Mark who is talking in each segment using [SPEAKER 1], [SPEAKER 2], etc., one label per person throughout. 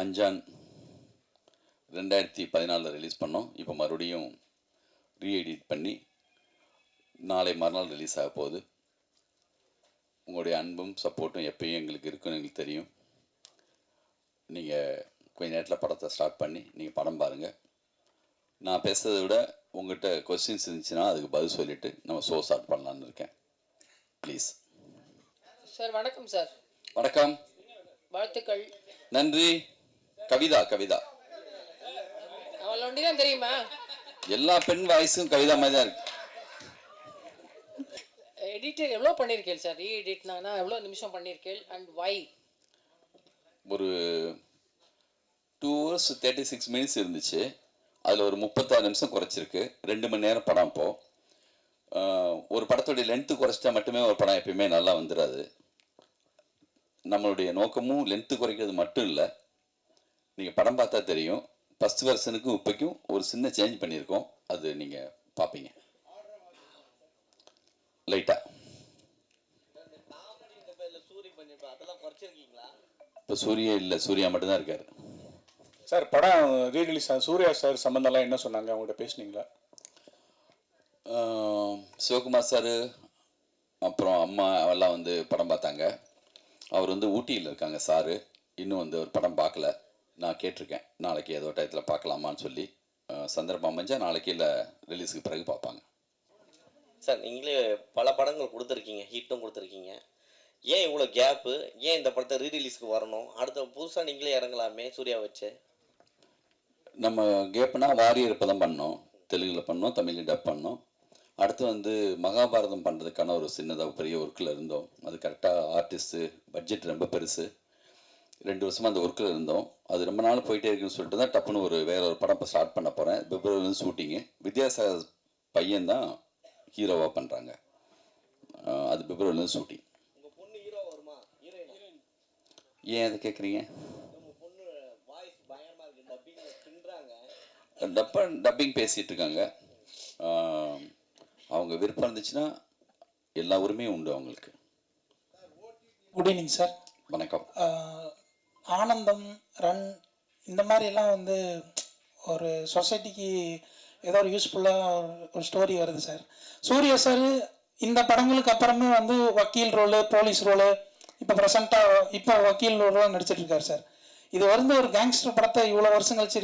[SPEAKER 1] Anjaan 2014 release பண்ணோம். இப்போ மறுபடியும் ரீஎடிட் பண்ணி நாளை மறுநாள் ரிலீஸ் ஆக போகுது. உங்களுடைய அன்பும் சப்போர்ட்டும் எப்பயும் எங்களுக்கு இருக்குன்னு எங்களுக்கு தெரியும். நீங்கள் கொஞ்ச நேரத்தில் படத்தை ஸ்டார்ட் பண்ணி நீங்கள் படம் பாருங்கள். நான் பேசுகிறத விட உங்கள்கிட்ட கொஸ்டின்ஸ் இருந்துச்சுன்னா அதுக்கு பதில் சொல்லிவிட்டு நம்ம ஷோ ஸ்டார்ட் பண்ணலான்னு இருக்கேன். Please
[SPEAKER 2] sir. வணக்கம் சார்.
[SPEAKER 1] வணக்கம்.
[SPEAKER 2] வாழ்த்துக்கள்.
[SPEAKER 1] நன்றி. கவிதா கவிதா
[SPEAKER 2] அவளை ஒண்டி தான் தெரியுமா?
[SPEAKER 1] எல்லா பெண் வாய்ஸும் கவிதா மாதிரி தான் இருக்கு.
[SPEAKER 2] எடிட்டர் எவ்வளோ பண்ணியிருக்கேன் சார்? ரீஎடிட்னா எவ்வளோ நிமிஷம் பண்ணியிருக்கேன் அண்ட் வை?
[SPEAKER 1] ஒரு 2 hours 36 minutes இருந்துச்சு. அதில் ஒரு 36 நிமிஷம் குறைச்சிருக்கு. 2 மணி நேரம் படம். இப்போது ஒரு படத்துடைய லென்த்து குறைச்சிட்டா மட்டுமே ஒரு படம் எப்பயுமே நல்லா வந்துடாது. நம்மளுடைய நோக்கமும் லென்த்து குறைக்கிறது மட்டும் இல்லை. நீங்கள் படம் பார்த்தா தெரியும். ஃபஸ்ட் வெர்ஷனுக்கும் இப்போக்கும் ஒரு சின்ன சேஞ்ச் பண்ணியிருக்கோம். அது நீங்கள் பார்ப்பீங்க லைட்டாக. இப்போ சூர்யா இல்லை, சூர்யா மட்டும்தான் இருக்கார்
[SPEAKER 3] சார். படம் ரீரிலீஸ் சூர்யா சார் சம்மந்தம்லாம் என்ன சொன்னாங்க? அவங்கள்ட்ட பேசுனீங்களா?
[SPEAKER 1] சிவகுமார் சார் அப்புறம் அம்மா எல்லாம் வந்து படம் பார்த்தாங்க. அவர் வந்து ஊட்டியில் இருக்காங்க சாரு. இன்னும் வந்து ஒரு படம் பார்க்கல. நான் கேட்டிருக்கேன் நாளைக்கு ஏதோ டயத்தில் பார்க்கலாமான்னு சொல்லி. சந்தர்ப்பம் அமைஞ்சால் நாளைக்கு இல்லை ரிலீஸுக்கு பிறகு பார்ப்பாங்க.
[SPEAKER 4] சார், நீங்களே பல படங்கள் கொடுத்துருக்கீங்க, ஹிட்டும் கொடுத்துருக்கீங்க. ஏன் இவ்வளோ கேப்பு? ஏன் இந்த படத்தை ரீரிலீஸ்க்கு வரணும்? அடுத்த புதுசாக நீங்களே இறங்கலாமே சூர்யா வச்சு.
[SPEAKER 1] நம்ம கேப்புனா வாரியர் இப்போ தான் பண்ணோம். தெலுங்கில் பண்ணோம், தமிழில் டப் பண்ணோம். அடுத்து வந்து மகாபாரதம் பண்ணுறதுக்கான ஒரு சின்னதாக பெரிய ஒர்க்கில் இருந்தோம். அது கரெக்டாக ஆர்டிஸ்ட்டு பட்ஜெட் ரொம்ப பெருசு. 2 வருஷமாக அந்த ஒர்க்கில் இருந்தோம். அது ரொம்ப நாள் போயிட்டே இருக்குன்னு சொல்லிட்டு தான் டப்புன்னு வேற ஒரு படம் இப்போ ஸ்டார்ட் பண்ண போகிறேன். பிப்ரவரிலேருந்து ஷூட்டிங்கு. வித்யாசாகர் பையன் தான் ஹீரோவாக பண்ணுறாங்க. அது பிப்ரவரிலேருந்து ஷூட்டிங். ஏன் அதை கேட்குறீங்க? டப்பிங் பேசிகிட்டு இருக்காங்க. அவங்க விருப்பம் இருந்துச்சுன்னா எல்லா உரிமையும் உண்டு அவங்களுக்கு.
[SPEAKER 5] Good evening sir.
[SPEAKER 1] வணக்கம்.
[SPEAKER 5] ஆனந்தம், ரன் இந்த மாதிரிலாம் வந்து ஒரு சொசைட்டிக்கு ஏதோ ஒரு யூஸ்ஃபுல்லாக ஒரு ஸ்டோரி வருது சார். சூர்யா சார் இந்த படங்களுக்கு அப்புறமே வந்து வக்கீல் ரோலு, போலீஸ் ரோலு, இப்போ ப்ரெசண்ட்டாக இப்போ வக்கீல் ரோலாம் நடிச்சிட்டு இருக்காரு சார். இது வந்து ஒரு கேங்ஸ்டர் படத்தை இவ்வளோ வருஷம் கழிச்சு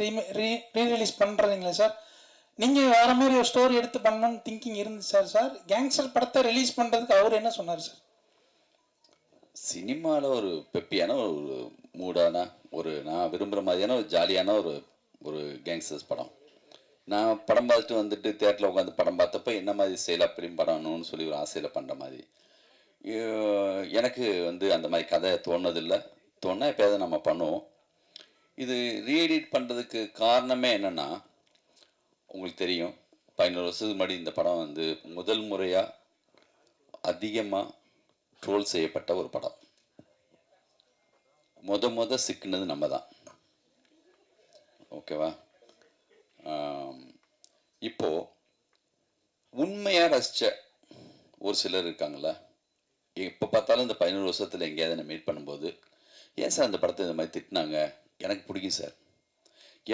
[SPEAKER 5] ரீரிலீஸ் பண்ணுறீங்களே சார். நீங்கள் வேறு மாதிரி ஒரு ஸ்டோரி எடுத்து பண்ணணும்னு திங்கிங் இருந்துச்சு சார். சார் கேங்ஸ்டர் படத்தை ரிலீஸ் பண்ணுறதுக்கு அவர் என்ன சொன்னார் சார்?
[SPEAKER 1] சினிமாவில் ஒரு பெப்பியான ஒரு மூடான ஒரு நான் விரும்புகிற மாதிரியான ஒரு ஜாலியான ஒரு கேங்ஸ்டர்ஸ் படம். நான் படம் பார்த்துட்டு வந்துட்டு தேட்டரில் உட்காந்து படம் பார்த்தப்போ என்ன மாதிரி ஸ்டைலாக ஃபிலிம் பண்ணணும்னு சொல்லி ஒரு ஆசையில் பண்ணுற மாதிரி. எனக்கு வந்து அந்த மாதிரி கதை தோணுதில்லை. தோணுனா எப்போயாவது நம்ம பண்ணுவோம். இது ரீஎடிட் பண்ணுறதுக்கு காரணமே என்னென்னா, உங்களுக்கு தெரியும் 11 வருஷத்துக்கு முன்னாடி இந்த படம் வந்து முதல் முறையாக அதிகமாக ட்ரோல் செய்யப்பட்ட ஒரு படம். முத சிக்கினது நம்ம தான். ஓகேவா? இப்போது உண்மையாக ரசித்த ஒரு சிலர் இருக்காங்கள. எப்போ பார்த்தாலும் இந்த 11 வருஷத்தில் எங்கேயாவது என்ன மீட் பண்ணும்போது, ஏன் சார் அந்த படத்தை இந்த மாதிரி திட்டினாங்க? எனக்கு பிடிக்கும் சார்,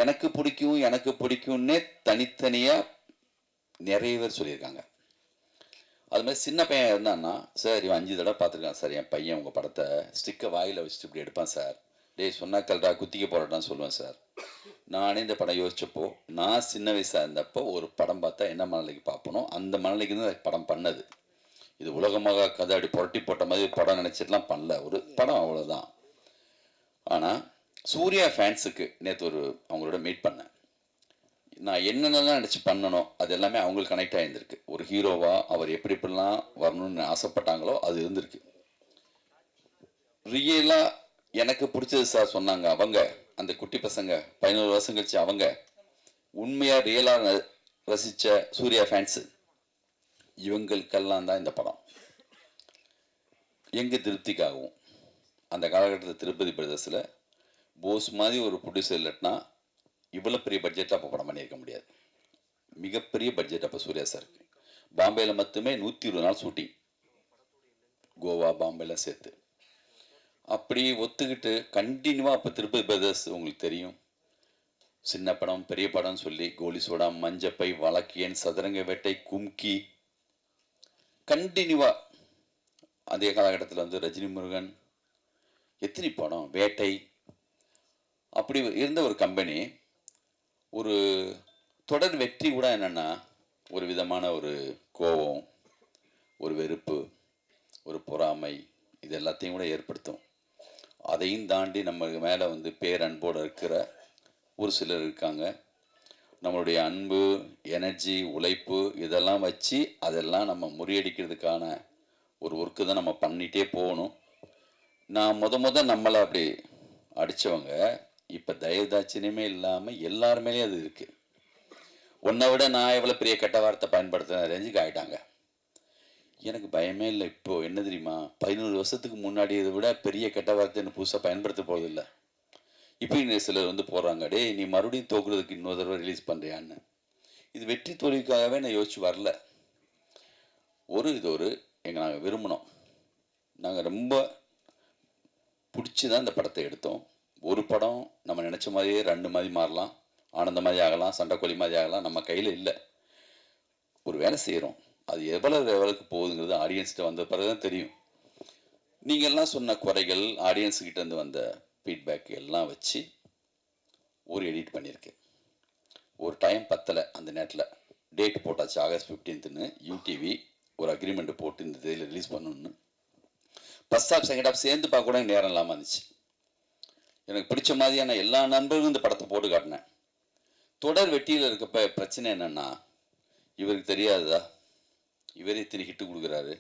[SPEAKER 1] எனக்கு பிடிக்கும்னே தனித்தனியாக நிறைய பேர் சொல்லியிருக்காங்க. அது மாதிரி சின்ன பையன் இருந்தான்னா, சார் இவன் 5 தடவை பார்த்துருக்கான் சார் என் பையன் உங்கள் படத்தை, ஸ்டிக்கை வாயில் வச்சுட்டு இப்படி எடுப்பான் சார், டேய் சொன்னாக்கல்டா குத்திக்க போராட்டான்னு சொல்லுவேன் சார். நானே இந்த படம் யோசிச்சப்போ, நான் சின்ன வயசாக இருந்தப்போ ஒரு படம் பார்த்தா என்ன மனநிலைக்கு பார்ப்பனோ அந்த மனநிலைக்கு தான் படம் பண்ணது. இது உலகமாக கதை அப்படி புரட்டி போட்ட மாதிரி படம் நினச்சிட்டுலாம் பண்ணல, ஒரு படம் அவ்வளோதான். ஆனால் சூர்யா ஃபேன்ஸுக்கு நேற்று அவங்களோட மீட் பண்ணேன். நான் என்னென்னலாம் நினச்சி பண்ணணும் அது எல்லாமே அவங்களுக்கு கனெக்ட் ஆகியிருந்திருக்கு. ஒரு ஹீரோவாக அவர் எப்படிலாம் வரணும்னு ஆசைப்பட்டாங்களோ அது இருந்திருக்கு. ரியலாக எனக்கு பிடிச்சது சார் சொன்னாங்க அவங்க, அந்த குட்டி பசங்க 11 வருஷம் கழிச்சு அவங்க உண்மையாக ரியலாக ரசித்த சூர்யா ஃபேன்ஸு இவங்களுக்கெல்லாம் தான் இந்த படம். எங்கள் திருப்திக்காகவும் அந்த காலகட்டத்தில் திருப்பதி பிரதர்ஸில் போஸ் மாதிரி ஒரு ப்ரொடியூசர் இல்லைன்னா இவ்வளோ பெரிய பட்ஜெட்டில் அப்போ படம் பண்ணியிருக்க முடியாது. மிகப்பெரிய பட்ஜெட் அப்போ சூர்யா சாருக்கு. பாம்பேயில் மட்டுமே 120 நாள் ஷூட்டிங், கோவா பாம்பேலாம் சேர்த்து. அப்படி ஒத்துக்கிட்டு கண்டினியூவாக அப்போ திருப்பதி பிரதர்ஸ் உங்களுக்கு தெரியும், சின்ன படம் பெரிய படம்னு சொல்லி கோலி சோடா, மஞ்சப்பை, வழக்கியன், சதுரங்க வேட்டை, கும்கி, கண்டினியூவாக அதே காலகட்டத்தில் வந்து ரஜினி முருகன், எத்தனை படம், வேட்டை, அப்படி இருந்த ஒரு கம்பெனி ஒரு தொடர் வெற்றி கூட என்னென்னா ஒரு விதமான ஒரு கோபம், ஒரு வெறுப்பு, ஒரு பொறாமை, இது எல்லாத்தையும் கூட ஏற்படுத்தும். அதையும் தாண்டி நம்ம மேலே வந்து பேரன்போடு இருக்கிற ஒரு சிலர் இருக்காங்க. நம்மளுடைய அன்பு, எனர்ஜி, உழைப்பு இதெல்லாம் வச்சு அதெல்லாம் நம்ம முறியடிக்கிறதுக்கான ஒரு ஒர்க்கு தான் நம்ம பண்ணிகிட்டே போகணும். நான் நம்மளை அப்படி அடித்தவங்க இப்போ தயவுதாட்சியமே இல்லாமல் எல்லாருமேலேயும் அது இருக்குது. உன்னை விட நான் எவ்வளோ பெரிய கெட்ட வார்த்தை பயன்படுத்துகிற ரேஞ்சுக்கு ஆகிட்டாங்க. எனக்கு பயமே இல்லை. இப்போது என்ன தெரியுமா, 11 வருஷத்துக்கு முன்னாடி இதை விட பெரிய கெட்ட வார்த்தை புதுசாக பயன்படுத்த போவதில்லை. இப்போ சிலர் வந்து போடுறாங்க, டே நீ மறுபடியும் தோக்குறதுக்கு இன்னொரு தடவை ரிலீஸ் பண்ணுறியான்னு. இது வெற்றி தோல்விக்காகவே நான் யோசிச்சு வரல. இது எங்கள் நாங்கள் விரும்பினோம். நாங்கள் ரொம்ப பிடிச்சி தான் இந்த படத்தை எடுத்தோம். ஒரு படம் நம்ம நினச்ச மாதிரியே 2 மாதிரி மாறலாம், ஆனந்த மாதிரி ஆகலாம், சண்டைக்கோழி மாதிரி ஆகலாம், நம்ம கையில் இல்லை. ஒரு வேலை செய்கிறோம், அது எவ்வளவுக்கு போகுதுங்கிறது ஆடியன்ஸ்கிட்ட வந்த பிறகு தான் தெரியும். நீங்கள்லாம் சொன்ன குறைகள், ஆடியன்ஸுக்கிட்டேருந்து வந்த ஃபீட்பேக் எல்லாம் வச்சு ஒரு எடிட் பண்ணியிருக்கேன். ஒரு டைம் பத்தலை, அந்த நேரத்தில் டேட் போட்டாச்சு ஆகஸ்ட் 15ன்னு. யூடிவி ஒரு அக்ரிமெண்ட் போட்டு இந்த தேதியில் ரிலீஸ் பண்ணணுன்னு. ஃபஸ்ட் ஹாஃப் செகண்ட் ஹாஃப் சேர்ந்து பார்க்க கூட நேரம் இல்லாமல் இருந்துச்சு. எனக்கு பிடிச்ச மாதிரியான எல்லா நண்பர்களும் இந்த படத்தை போட்டு காட்டினேன். தொடர் வெட்டியில் இருக்கப்ப பிரச்சனை என்னென்னா, இவருக்கு தெரியாததா, இவரே இத்தனை ஹிட்டு கொடுக்குறாரு,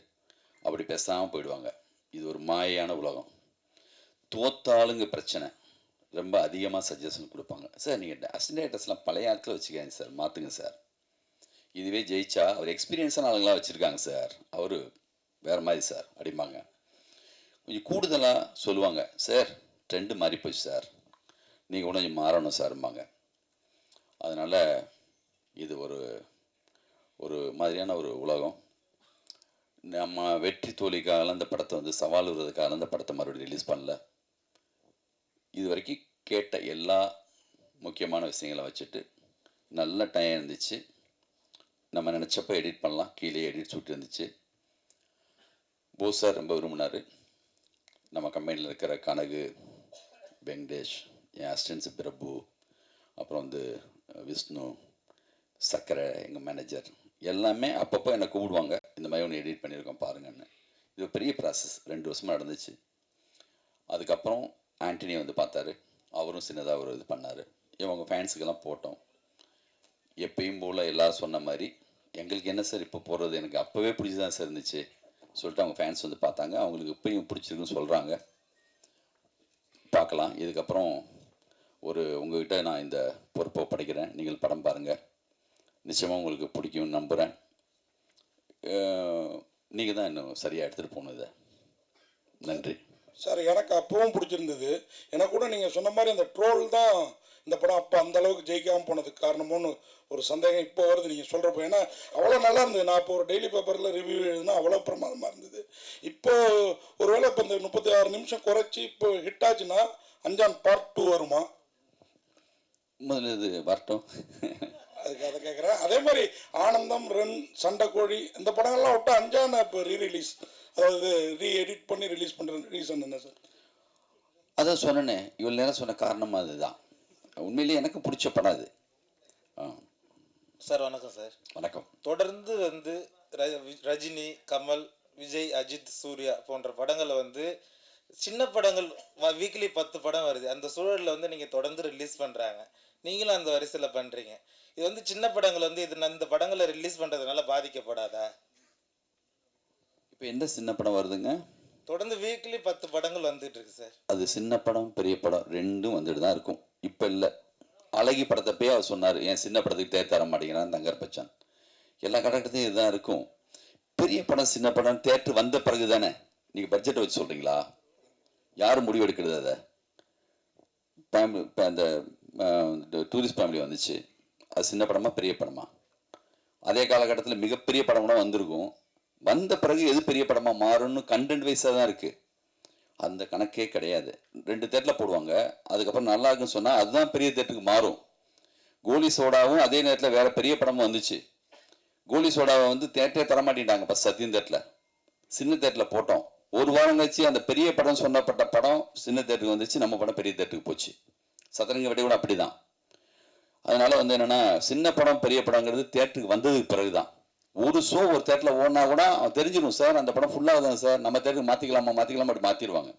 [SPEAKER 1] அப்படி பேசாமல் போயிடுவாங்க. இது ஒரு மாயான உலகம். தோத்தாளுங்க பிரச்சனை ரொம்ப அதிகமாக சஜஷன் கொடுப்பாங்க. சார் நீங்கள் அசிஸ்டன்ட் பழைய ஆட்களை வச்சுக்காங்க சார், மாற்றுங்க சார். இதுவே ஜெயிச்சா அவர் எக்ஸ்பீரியன்ஸான ஆளுங்களாம் வச்சுருக்காங்க சார், அவர் வேறு மாதிரி சார் அப்படிம்பாங்க. கொஞ்சம் கூடுதலாக சொல்லுவாங்க, சார் ட்ரெண்டு மாறி போச்சு சார், நீங்கள் கூட கொஞ்சம் மாறணும் சார்ம்பாங்க. அதனால் இது ஒரு மாதிரியான ஒரு உலகம். நம்ம வெற்றி தோல்விக்காகலாம் இந்த படத்தை வந்து சவால் விடுறதுக்காக இந்த படத்தை மறுபடியும் ரிலீஸ் பண்ணல. இது வரைக்கும் கேட்ட எல்லா முக்கியமான விஷயங்களை வச்சுட்டு நல்ல டைம் இருந்துச்சு. நம்ம நினச்சப்போ எடிட் பண்ணலாம், கீழே எடிட் சூட் இருந்துச்சு. போஸ் சார் ரொம்ப விரும்பினார். நம்ம கம்பெனியில் இருக்கிற கனகு, வெங்கடேஷ், என் அசிஸ்டன்ஸ் பிரபு, அப்புறம் வந்து விஷ்ணு, சக்கரை எங்கள் மேனேஜர் எல்லாமே அப்பப்போ என்னை கூப்பிடுவாங்க, இந்த மாதிரி ஒன்று எடிட் பண்ணியிருக்கோம் பாருங்கன்னு. இது பெரிய ப்ராசஸ், 2 வருஷமாக நடந்துச்சு. அதுக்கப்புறம் ஆண்டனி வந்து பார்த்தாரு, அவரும் சின்னதாக ஒரு இது பண்ணார். இவங்க ஃபேன்ஸுக்கெல்லாம் போட்டோம். எப்பயும் போல் எல்லோரும் சொன்ன மாதிரி எங்களுக்கு என்ன சார் இப்போ போடுறது, எனக்கு அப்போவே பிடிச்சிதான் சார் இருந்துச்சு சொல்லிட்டு அவங்க ஃபேன்ஸ் வந்து பார்த்தாங்க. அவங்களுக்கு இப்பயும் பிடிச்சிருக்குன்னு சொல்கிறாங்க. பார்க்கலாம். இதுக்கப்புறம் உங்கள்கிட்ட நான் இந்த பொறுப்பை படைக்கிறேன். நீங்கள் படம் பாருங்கள், நிச்சயமாக உங்களுக்கு பிடிக்கும்னு நம்புகிறேன். நீங்கள் தான் இன்னும் சரியாக எடுத்துகிட்டு போகணும் இதை. நன்றி
[SPEAKER 6] சார். எனக்கு அப்பவும் பிடிச்சிருந்தது. எனக்கு கூட நீங்கள் சொன்ன மாதிரி அந்த ட்ரோல் தான் இந்த படம் அப்போ அந்த அளவுக்கு ஜெயிக்காமல் போனதுக்கு காரணமோன்னு ஒரு சந்தேகம் இப்போ வருது நீங்கள் சொல்கிறப்போ. ஏன்னா அவ்வளோ நல்லா இருந்தது. நான் இப்போ ஒரு டெய்லி பேப்பரில் ரிவ்யூ எழுதுனா அவ்வளோ பிரமாதமாக இருந்தது. இப்போ ஒருவேளை இப்போ இந்த 36 நிமிஷம் குறைச்சி இப்போ ஹிட் ஆச்சுன்னா அஞ்சான் பார்ட் 2 வருமா?
[SPEAKER 1] முதல்ல இது வரட்டும்.
[SPEAKER 6] அதுக்கு அதை கேட்குறேன். அதே மாதிரி ஆனந்தம், ரன், சண்டைக்கோழி இந்த படங்கள்லாம் விட்டு அஞ்சான் இப்போ ரீரிலீஸ், அதாவது எடிட் பண்ணி ரிலீஸ் பண்ணுற ரீசன் என்ன சார்?
[SPEAKER 1] அதான் சொன்னேனே, இவ்வளோ நேரம் சொன்ன காரணம் அதுதான். உண்மையிலேயே எனக்கு பிடிச்ச படம் அது.
[SPEAKER 7] சார் வணக்கம் சார்.
[SPEAKER 1] வணக்கம்.
[SPEAKER 7] தொடர்ந்து வந்து ரஜினி, கமல், விஜய், அஜித், சூர்யா போன்ற படங்களை வந்து சின்ன படங்கள் வீக்லி 10 படம் வருது. அந்த சூழலில் வந்து நீங்கள் தொடர்ந்து ரிலீஸ் பண்ணுறாங்க, நீங்களும் அந்த வரிசையில் பண்ணுறீங்க. இது வந்து சின்ன படங்கள் வந்து இந்த படங்களை ரிலீஸ் பண்ணுறதுனால பாதிக்கப்படாதா?
[SPEAKER 1] இப்போ எந்த சின்ன படம் வருதுங்க?
[SPEAKER 7] தொடர்ந்து வீக்லி 10 படங்கள் வந்துட்டு இருக்கு சார்.
[SPEAKER 1] அது சின்ன படம் பெரிய படம் ரெண்டும் வந்துட்டு தான் இருக்கும். இப்போ இல்லை, அழகி படத்தப்பயே அவர் சொன்னார், என் சின்ன படத்துக்கு தேர் தர மாட்டேங்கிறான் தங்கர் பச்சான். எல்லா காலகட்டத்தையும் இதுதான் இருக்கும். பெரிய படம் சின்ன படம் தேட்டர் வந்த பிறகு தானே. நீங்கள் பட்ஜெட்டை வச்சு சொல்கிறீங்களா? யாரும் முடிவு எடுக்கிறது? அதை ஃபேமிலி இப்போ அந்த டூரிஸ்ட் ஃபேமிலி வந்துச்சு, அது சின்ன படமா பெரிய படமா? அதே காலகட்டத்தில் மிகப்பெரிய படம் கூட வந்திருக்கும். வந்த பிறகு எது பெரிய படமாக மாறும்னு கண்டென்ட் வைஸாக தான் இருக்குது. அந்த கணக்கே கிடையாது. 2 தேட்டரில் போடுவாங்க, அதுக்கப்புறம் நல்லா இருக்குன்னு சொன்னால் அதுதான் பெரிய தேட்டருக்கு மாறும். கோலி சோடாவும் அதே நேரத்தில் வேறு பெரிய படமும் வந்துச்சு. கோலி சோடாவை வந்து தேட்டரே தரமாட்டிட்டாங்க. இப்போ சத்யம் தேட்டரில் சின்ன தேட்டரில் போட்டோம். ஒரு வாரம் கழிச்சு அந்த பெரிய படம் சொன்னப்பட்ட படம் சின்ன தேட்டருக்கு வந்துச்சு, நம்ம படம் பெரிய தேட்டருக்கு போச்சு. சதுரங்க வெடி கூட அப்படி தான். அதனால் வந்து என்னென்னா, சின்ன படம் பெரிய படங்கிறது தேட்டருக்கு வந்ததுக்கு பிறகு தான். ஒரு ஷோ ஒரு தேட்டரில் ஓடினா கூட அவன் தெரிஞ்சிடும், சார் அந்த படம் ஃபுல்லாக தான் சார், நம்ம தேட்டருக்கு மாற்றிக்கலாமா அப்படி மாற்றிடுவாங்க.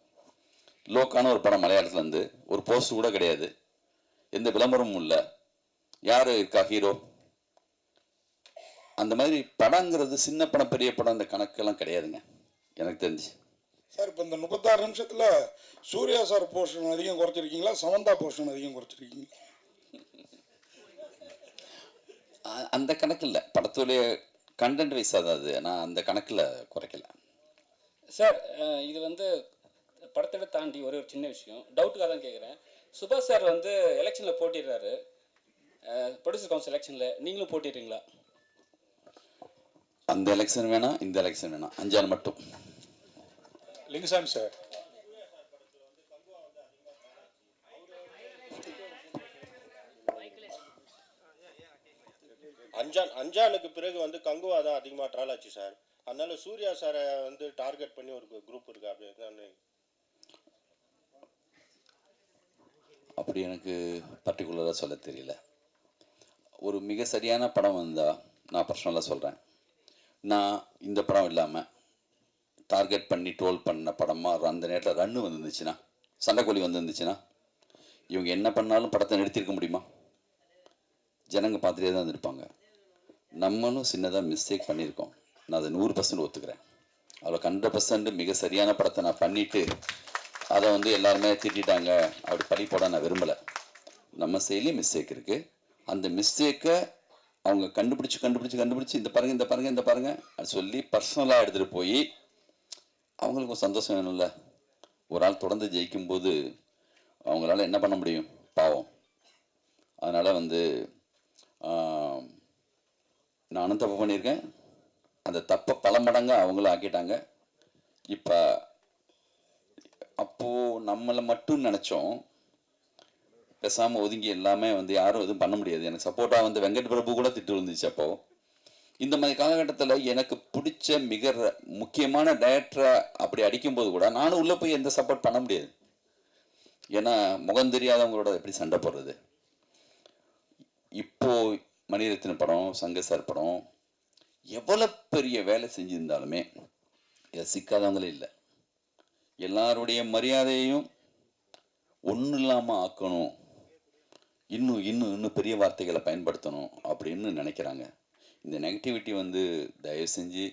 [SPEAKER 1] லோக்கான ஒரு படம் மலையாளத்துலேருந்து, ஒரு போஸ்ட் கூட கிடையாது, எந்த விளம்பரமும் இல்லை, யார் இருக்கா ஹீரோ, அந்த மாதிரி படங்கிறது சின்ன படம் பெரிய படம் இந்த கணக்கெல்லாம் கிடையாதுங்க எனக்கு தெரிஞ்சு.
[SPEAKER 6] சார் இப்போ இந்த 36 நிமிஷத்தில் சூர்யா சார் போர்ஷன் அதிகம் குறைச்சிருக்கீங்களா, சமந்தா போர்ஷன் அதிகம் குறைச்சிருக்கீங்களா?
[SPEAKER 1] அந்த கணக்கு இல்லை, படத்துடைய கண்டென்ட் வைஸாக தான் அது. நான் அந்த கணக்கில் குறைக்கல
[SPEAKER 8] சார். இது வந்து படத்தை தாண்டி ஒரு சின்ன விஷயம், டவுட்டுக்காக தான் கேட்குறேன். சுபாஷ் சார் வந்து எலெக்ஷனில் போட்டிடுறாரு, ப்ரொடியூசர் கவுன்சில் எலெக்ஷனில், நீங்களும் போட்டிடுறீங்களா?
[SPEAKER 1] அந்த எலெக்ஷன் வேணாம், இந்த எலெக்ஷன் வேணாம், 5 நாள் மட்டும்.
[SPEAKER 3] லிங்குசாமி சார்,
[SPEAKER 9] அஞ்சானுக்கு பிறகு வந்து கங்குவா தான் அதிகமாக ட்ரால் ஆச்சு சார். அதனால சூர்யா சாரை வந்து டார்கெட் பண்ணி ஒரு குரூப் இருக்கு அப்படின்னு.
[SPEAKER 1] அப்படி எனக்கு பர்டிகுலராக சொல்ல தெரியல. ஒரு மிக சரியான படம் வந்தால் நான் பர்சனலாக சொல்கிறேன், நான் இந்த படம் இல்லாமல் டார்கெட் பண்ணி ட்ரோல் பண்ண படமாக அந்த நேரத்தில் ரன்னு வந்துருந்துச்சுன்னா, சண்டைக்கோழி வந்துருந்துச்சுன்னா, இவங்க என்ன பண்ணாலும் படத்தை நிறுத்தியிருக்க முடியுமா? ஜனங்க பார்த்துட்டே தான் இருந்திருப்பாங்க. நம்மளும் சின்னதாக மிஸ்டேக் பண்ணியிருக்கோம், நான் அதை 100% ஒத்துக்கிறேன். அதில் 100% மிக சரியான படத்தை நான் பண்ணிவிட்டு அதை வந்து எல்லாருமே திட்டாங்க அப்படி பழி போட நான் விரும்பலை. நம்ம செயலையும் மிஸ்டேக் இருக்குது. அந்த மிஸ்டேக்கை அவங்க கண்டுபிடிச்சி இந்த பாருங்க அது சொல்லி பர்சனலாக எடுத்துகிட்டு போய் அவங்களுக்கு சந்தோஷம் வேணும்ல. ஒரு ஆள் தொடர்ந்து ஜெயிக்கும்போது அவங்களால என்ன பண்ண முடியும், பாவம். அதனால் வந்து நானும் தப்பு பண்ணியிருக்கேன், அந்த தப்பை பல மடங்காக அவங்களும் ஆக்கிட்டாங்க. இப்போ அப்போது நம்மளை மட்டும் நினச்சோம், பேசாமல் ஒதுங்கி எல்லாமே வந்து யாரும் எதுவும் பண்ண முடியாது. எனக்கு சப்போர்ட்டாக வந்து வெங்கட் பிரபு கூட திட்டு இருந்துச்சு. அப்போது இந்த மாதிரி காலகட்டத்தில் எனக்கு பிடிச்ச மிக முக்கியமான டைரக்டரை அப்படி அடிக்கும்போது கூட நானும் உள்ளே போய் எந்த சப்போர்ட் பண்ண முடியாது. ஏன்னா முகம் தெரியாதவங்களோட எப்படி சண்டை போடுறது. இப்போது மணிரத்ன படம், சங்கர் சார் படம் எவ்வளோ பெரிய வேலை செஞ்சுருந்தாலுமே இதை சிக்காதவங்களே இல்லை. எல்லாருடைய மரியாதையையும் ஒன்றும் இல்லாமல் ஆக்கணும், இன்னும் பெரிய வார்த்தைகளை பயன்படுத்தணும் அப்படின்னு நினைக்கிறாங்க. இந்த நெகட்டிவிட்டி வந்து தயவு செஞ்சு,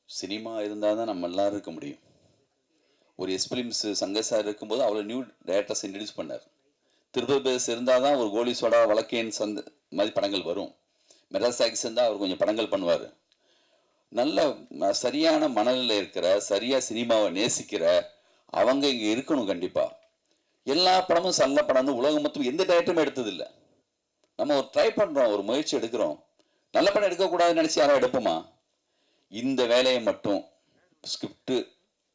[SPEAKER 1] சினிமா இருந்தால் தான் நம்ம எல்லோரும் இருக்க முடியும். ஒரு எஸ்பிலிம்ஸ் சங்கர் சார் இருக்கும்போது அவ்வளோ நியூ டைரக்டர்ஸ் இன்ட்ரடியூஸ் பண்ணார். திருப்பதி பேஸ் இருந்தால் தான் ஒரு கோலி சோடா, வழக்கேன் மாதிரி படங்கள் வரும். மெட்ராஸ் ஆக்ஸ் இருந்தால் அவர் கொஞ்சம் படங்கள் பண்ணுவார். நல்ல சரியான மனநிலையில் இருக்கிற, சரியாக சினிமாவை நேசிக்கிற அவங்க இங்கே இருக்கணும் கண்டிப்பாக. எல்லா படமும் நல்ல படம் உலகம் மொத்தம் எந்த டைரக்டருமே எடுத்ததில்லை. நம்ம ஒரு ட்ரை பண்ணுறோம், ஒரு முயற்சி எடுக்கிறோம், நல்ல படம் எடுக்கக்கூடாதுன்னு நினச்சி யாரும் எடுப்போமா? இந்த வேலையை மட்டும் ஸ்கிரிப்டு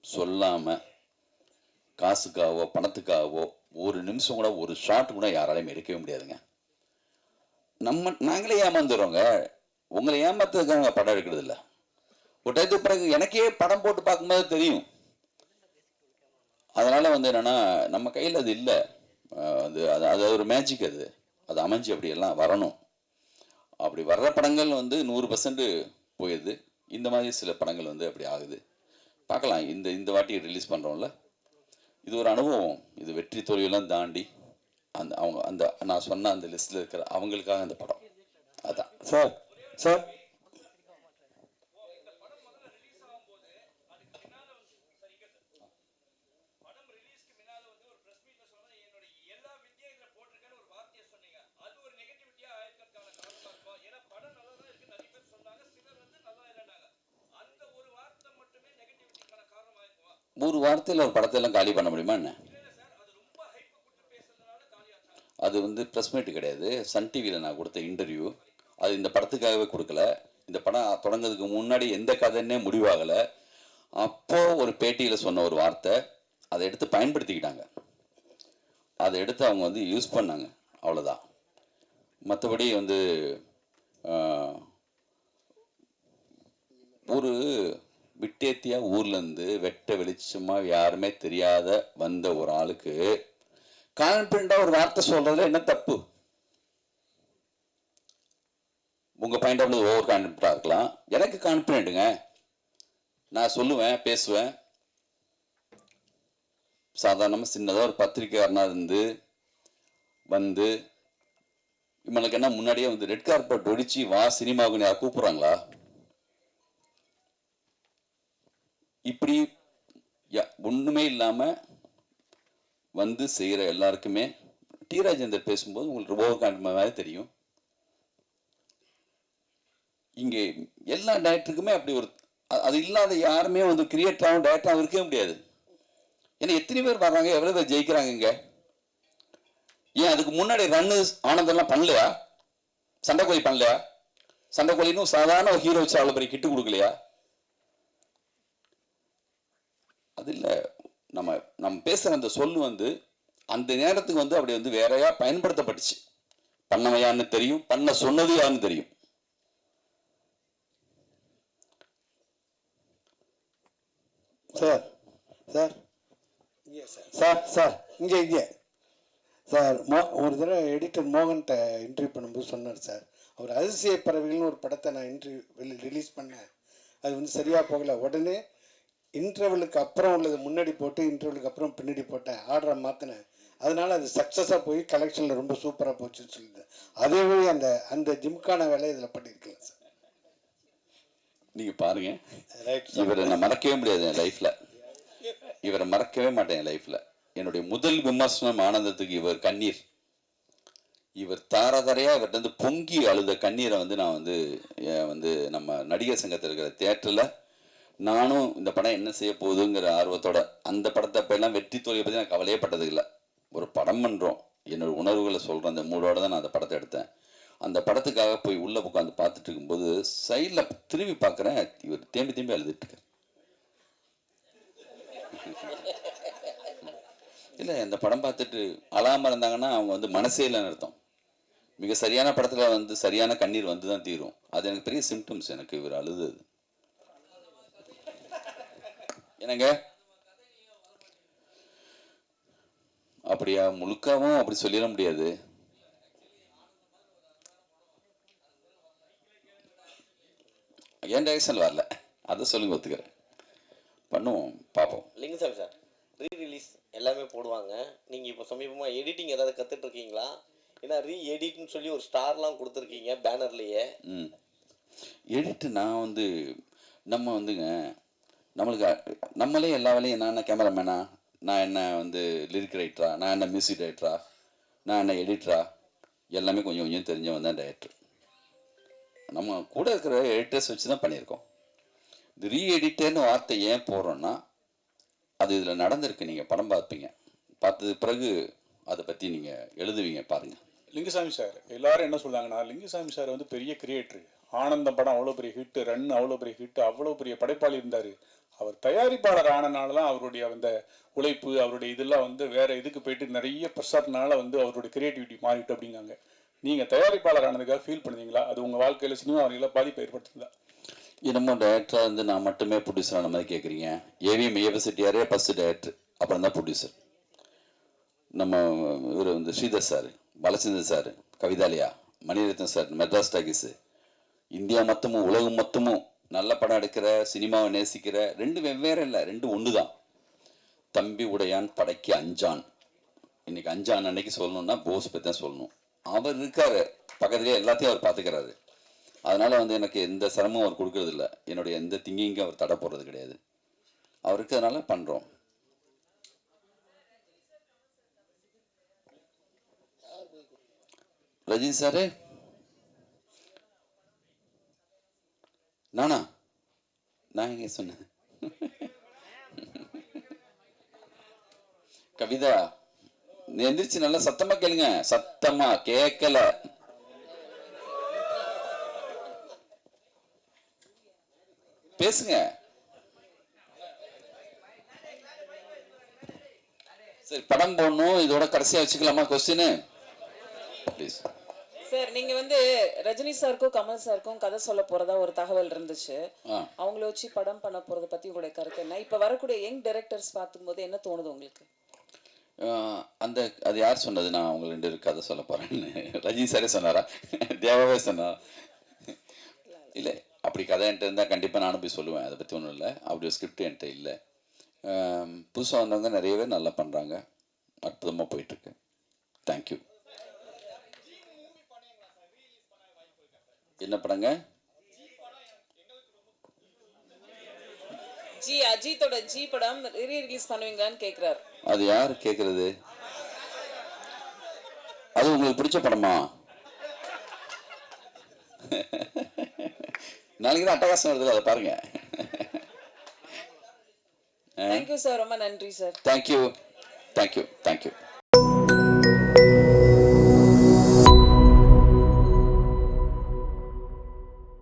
[SPEAKER 1] சொல்லாமல் காசுக்காகவோ பணத்துக்காகவோ ஒரு நிமிஷம் கூட, ஒரு ஷாட் கூட யாராலையும் எடுக்கவே முடியாதுங்க. நாங்களே ஏமாந்துடுறோங்க. உங்களை ஏமாத்துறதுக்காக படம் எடுக்கிறது இல்லை. ஒரு டயத்துக்கு பிறகு எனக்கே படம் போட்டு பார்க்கும்போது தெரியும். அதனால் வந்து என்னென்னா, நம்ம கையில் அது இல்லை. அது ஒரு மேஜிக். அது அமைஞ்சு அப்படி எல்லாம் வரணும். அப்படி வர்ற படங்கள் வந்து 100% போயிடுது. இந்த மாதிரி சில படங்கள் வந்து அப்படி ஆகுது. பார்க்கலாம், இந்த வாட்டி ரிலீஸ் பண்ணுறோம்ல, இது ஒரு அனுபவம். இது வெற்றி தோல்வியெல்லாம் தாண்டி அந்த நான் சொன்ன அந்த லிஸ்ட்டில் இருக்கிற அவங்களுக்காக அந்த படம் அதான்.
[SPEAKER 6] சார் சார்
[SPEAKER 1] ஒரு வார்த்தையில் ஒரு படத்தையெல்லாம் காலி பண்ண முடியுமா என்ன? அது வந்து ப்ரெஸ் மீட் கிடையாது. சன் டிவியில் நான் கொடுத்த இன்டர்வியூ. அது இந்த படத்துக்காகவே கொடுக்கல. இந்த படம் தொடங்கிறதுக்கு முன்னாடி எந்த கதைன்னே முடிவாகலை. அப்போ ஒரு பேட்டியில் சொன்ன ஒரு வார்த்தை, அதை எடுத்து பயன்படுத்திக்கிட்டாங்க, அதை எடுத்து அவங்க வந்து யூஸ் பண்ணாங்க, அவ்வளோதான். மற்றபடி வந்து ஒரு விட்டேத்தியா ஊர்லேருந்து வெட்ட வெளிச்சமாக யாருமே தெரியாத வந்த ஒரு ஆளுக்கு கான்ஃபிடண்டாக ஒரு வார்த்தை சொல்கிறதுல என்ன தப்பு? உங்கள் பாயிண்ட் ஆஃப் வியூ ஓவர் கான்ஃபிடண்ட்டாக இருக்கலாம், எனக்கு கான்ஃபிடென்ட்டுங்க, நான் சொல்லுவேன், பேசுவேன். சாதாரணமாக சின்னதாக ஒரு பத்திரிக்கையாளனாக இருந்து வந்து இவனுக்கு என்ன முன்னாடியே வந்து ரெட் கார்பெட் ஒடிச்சு வா சினிமாவுக்கு யார் கூப்பிட்றாங்களா? இப்படி ஒன்றுமே இல்லாமல் வந்து செய்கிற எல்லாருக்குமே டி ராஜேந்தர் பேசும்போது உங்களுக்கு ஓவர் கான்ஃபிடன்ட் மாதிரி தெரியும். இங்கே எல்லா டைரக்டருக்குமே அப்படி ஒரு அது இல்லாத யாருமே வந்து கிரியேட்டராகவும் டைரக்டராகவும் இருக்கவே முடியாது. ஏன்னா எத்தனை பேர் வர்றாங்க, எவ்வளோ பேர் ஜெயிக்கிறாங்க இங்கே? ஏன் அதுக்கு முன்னாடி ரன்னு ஆனந்தெல்லாம் பண்ணலையா? சண்டைக்கோழி பண்ணலையா? சண்டைக்கோழின்னு சாதாரண ஒரு ஹீரோ வச்சு அவ்வளோ பெரிய கிட்டு கொடுக்கலையா? அது இல்லை, நம்ம பேசுகிற அந்த சொல்லு வந்து அந்த நேரத்துக்கு வந்து அப்படி வந்து வேறையா பயன்படுத்தப்பட்டுச்சு. பண்ணவையான்னு தெரியும், பண்ண சொன்னது யாருன்னு தெரியும்.
[SPEAKER 10] சார் சார் சார் சார் இங்கே சார் ஒரு தடவை எடிட்டர் மோகன்கிட்ட இன்டர்வியூ பண்ணும்போது சொன்னார் சார், அவர் அதிசய பறவைகள்னு ஒரு படத்தை நான் ரிலீஸ் பண்ணேன், அது வந்து சரியாக போகலை, உடனே இன்டர்வலுக்கு அப்புறம் உள்ளது முன்னாடி போட்டு இன்டர்வலுக்கு அப்புறம் பின்னாடி போட்டேன், ஆர்டரை மாற்றினேன், அதனால் அது சக்ஸஸாக போய் கலெக்ஷனில் ரொம்ப சூப்பராக போச்சுன்னு சொல்லியிருந்தேன். அதே வழி அந்த ஜிம்கான வேலை இதில் பண்ணியிருக்கலாம் சார்.
[SPEAKER 1] நீங்கள் பாருங்க, இவரை நான் மறக்கவே முடியாது என் லைஃப்பில், இவரை மறக்கவே மாட்டேன் என் லைஃப்பில். என்னுடைய முதல் விமர்சனம் ஆனந்தத்துக்கு இவர் கண்ணீர், இவர் தாரதாரையாக இவர்கிட்ட வந்து பொங்கி அழுத கண்ணீரை வந்து நான் வந்து நம்ம நடிகர் சங்கத்தில் இருக்கிற தியேட்டரில் நானும் இந்த படம் என்ன செய்ய போகுதுங்கிற ஆர்வத்தோட அந்த படத்தை அப்பெல்லாம் வெற்றி தோல்வியை பற்றி நான் கவலையே பட்டது இல்லை. ஒரு படம் பண்ணுறோம், என்னோட உணர்வுகளை சொல்கிற அந்த மூடோட தான் நான் அந்த படத்தை எடுத்தேன். அந்த படத்துக்காக போய் உள்ளே உட்காந்து பார்த்துட்டு இருக்கும்போது சைடில் திரும்பி பார்க்குறேன், இவர் தேம்பி அழுதுட்டு இல்லை, அந்த படம் பார்த்துட்டு அழாமல் இருந்தாங்கன்னா அவங்க வந்து மனசே இல்லைன்னு அர்த்தம். மிக சரியான படத்தில் வந்து சரியான கண்ணீர் வந்து தான் தீரும். அது எனக்கு பெரிய சிம்டம்ஸ், எனக்கு இவர் அழுதது. என்னங்க அப்படியா? முழுக்காவும் அப்படி சொல்லிட முடியாது. ஏன் டைரக்ஷன் வரல, அதை சொல்லுங்க, ஒத்துக்கிறேன், பண்ணுவோம், பார்ப்போம்.
[SPEAKER 4] லிங்குசாமி சார், ரீ-ரிலீஸ் எல்லாமே போடுவாங்க, நீங்கள் இப்போ சமீபமாக எடிட்டிங் ஏதாவது கற்றுட்ருக்கீங்களா? ஏன்னா எடிட்னு சொல்லி ஒரு ஸ்டார்லாம் கொடுத்துருக்கீங்க பேனர்லேயே.
[SPEAKER 1] எடிட்டு நான் வந்து நம்ம வந்துங்க நம்மளுக்கு நம்மளே எல்லா வேலையும், நான் என்ன கேமராமேனா, நான் என்ன வந்து லிரிக் ரைட்டரா, நான் என்ன மியூசிக் டைரக்டரா, நான் என்ன எடிட்டரா, எல்லாமே கொஞ்சம் கொஞ்சம் தெரிஞ்சவன் தான் டைரக்டர். நம்ம கூட இருக்கிற எடிட்டர்ஸ் வச்சு தான் பண்ணியிருக்கோம். இந்த ரீஎடிட்டர்னு வார்த்தை ஏன் போடுறோன்னா, அது இதில் நடந்திருக்கு, நீங்கள் படம் பார்ப்பீங்க, பார்த்தது பிறகு அதை பற்றி நீங்கள் எழுதுவீங்க, பாருங்கள்.
[SPEAKER 3] லிங்குசாமி சார் எல்லாரும் என்ன சொல்கிறாங்கன்னா, லிங்குசாமி சார் வந்து பெரிய கிரியேட்டரு, ஆனந்தம் படம் அவ்வளோ பெரிய ஹிட்டு, ரன் அவ்வளோ பெரிய ஹிட்டு, அவ்வளோ பெரிய படைப்பாளி இருந்தார், அவர் தயாரிப்பாளர் ஆனனால தான் அவருடைய அந்த உழைப்பு, அவருடைய இதெல்லாம் வந்து வேறு இதுக்கு போயிட்டு நிறைய ப்ரெஷர்னால வந்து அவருடைய கிரியேட்டிவிட்டி மாறிட்டு அப்படிங்காங்க. நீங்கள் தயாரிப்பாளர் ஆனதுக்காக ஃபீல் பண்ணுவீங்களா? அது உங்கள் வாழ்க்கையில் சினிமா வரையில் பாதிப்பு ஏற்படுத்துங்களா?
[SPEAKER 1] என்னமோ டைரக்டராக வந்து நான் மட்டுமே ப்ரொடியூசர் ஆன மாதிரி கேட்குறீங்க. ஏவிஎம் ஐயப்ப செட்டியாரே ஃபஸ்ட்டு டைரக்டர், அப்புறம் தான் ப்ரொடியூசர். நம்ம இவர் வந்து Sridhar sir, Balachander sir, Kavithalaya, Mani Ratnam sir, Madras talkies, India மொத்தமும் உலகம் மொத்தமும் நல்ல படம் எடுக்கிற, சினிமாவை நேசிக்கிற, ரெண்டு வெவ்வேறு இல்லை, ரெண்டு ஒன்று தான். தம்பி உடையான் படைக்கு அஞ்சான். இன்னைக்கு அஞ்சான் அன்னைக்கு சொல்லணும்னா போஸ் பற்றி தான் சொல்லணும். அவர் இருக்காரு பக்கத்துலேயே, எல்லாத்தையும் அவர் பார்த்துக்கிறாரு. அதனால் வந்து எனக்கு எந்த சிரமம் அவர் கொடுக்கறது இல்லை, என்னுடைய எந்த திங்கிங்கும் அவர் தடை போடுறது கிடையாது. அவர் இருக்கிறதுனால பண்ணுறோம். ரஜினி சாரு, நானா? நான் எங்க சொன்னேன்? கவிதா, எந்திரிச்சு நல்லா சத்தமா கேளுங்க. சத்தமா கேட்கல. பேசுங்க. சரி, படம் போடணும், இதோட கடைசியாக வச்சுக்கலாமா கொஸ்டின் ப்ளீஸ்?
[SPEAKER 11] சார் நீங்க வந்து ரஜினி சாருக்கும் கமல் சாருக்கும் கதை சொல்ல போறதா ஒரு தகவல் இருந்துச்சு. அவங்கள வச்சு படம் பண்ண போறத பத்தி உங்களுடைய கருத்து என்ன? இப்ப வரக்கூடிய யங் டைரக்டர்ஸ் பார்க்கும்போது என்ன தோணுது உங்களுக்கு?
[SPEAKER 1] அது யார் சொன்னது நான் அவங்க 2 பேருக்கு கதை சொல்ல போகிறேன்னு? ரஜினி சாரே சொன்னாரா? தேவாவே சொன்னாரா? இல்லை, அப்படி கதை என்கிட்ட இருந்தால் கண்டிப்பாக நானும் போய் சொல்லுவேன். அதை பற்றி ஒன்றும் இல்லை. அப்படி ஒரு ஸ்கிரிப்ட் என்கிட்ட இல்லை. புதுசாக வந்தவங்க நிறைய பேர் நல்லா பண்ணுறாங்க, அற்புதமாக போயிட்டுருக்கு. தேங்க்யூ. என்ன படங்க?
[SPEAKER 11] அஜித்தோட ஜி படம் ரீ-ரிலீஸ் பண்ணுவீங்களான்னு கேக்குறாரு.
[SPEAKER 1] அது யார் கேட்குறது? அது உங்களுக்கு பிடிச்ச படமா? நாளைக்கு தான் அட்டகாசம் வருது, அதை பாருங்க.
[SPEAKER 11] தேங்க்யூ சார், ரொம்ப நன்றி சார்.
[SPEAKER 1] தேங்க்யூ.